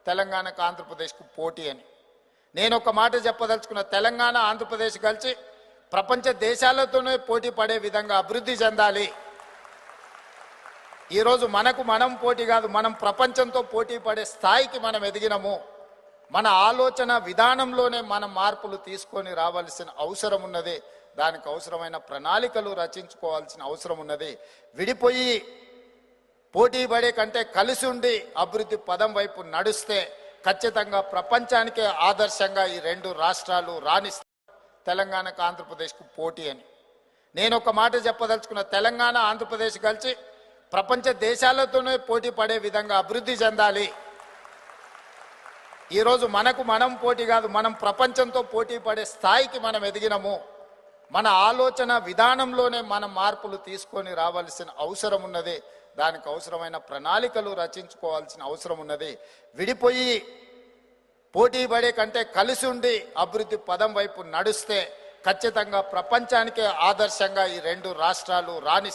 తెలంగాణకు ఆంధ్రప్రదేశ్కు పోటీ అని. నేను ఒక మాట చెప్పదలుచుకున్న, తెలంగాణ ఆంధ్రప్రదేశ్ కలిసి ప్రపంచ దేశాలతోనే పోటీ పడే విధంగా అభివృద్ధి చెందాలి. ఈరోజు మనకు మనం పోటీ కాదు, మనం ప్రపంచంతో పోటీ పడే స్థాయికి మనం ఎదిగినము. మన ఆలోచన విధానంలోనే మనం మార్పులు తీసుకొని రావాల్సిన అవసరం ఉన్నది. దానికి అవసరమైన ప్రణాళికలు రచించుకోవాల్సిన అవసరం ఉన్నది. విడిపోయి పోటీ పడే కంటే కలిసి ఉండి అభివృద్ధి పదం వైపు నడుస్తే ఖచ్చితంగా ప్రపంచానికే ఆదర్శంగా ఈ రెండు రాష్ట్రాలు రాణిస్తాయి. తెలంగాణకు ఆంధ్రప్రదేశ్కు పోటీ అని. నేను ఒక మాట చెప్పదలుచుకున్న, తెలంగాణ ఆంధ్రప్రదేశ్ కలిసి ప్రపంచ దేశాలతోనే పోటీ పడే విధంగా అభివృద్ధి చెందాలి. ఈరోజు మనకు మనం పోటీ కాదు, మనం ప్రపంచంతో పోటీ పడే స్థాయికి మనం ఎదిగినము. మన ఆలోచన విధానంలోనే మనం మార్పులు తీసుకొని రావాల్సిన అవసరం ఉన్నది. దానికి అవసరమైన ప్రణాళికలు రచించుకోవాల్సిన అవసరం ఉన్నది. విడిపోయి పోటీ పడే కంటే కలిసి ఉండి అభివృద్ధి పదం వైపు నడుస్తే ఖచ్చితంగా ప్రపంచానికే ఆదర్శంగా ఈ రెండు రాష్ట్రాలు రాణిస్తాయి.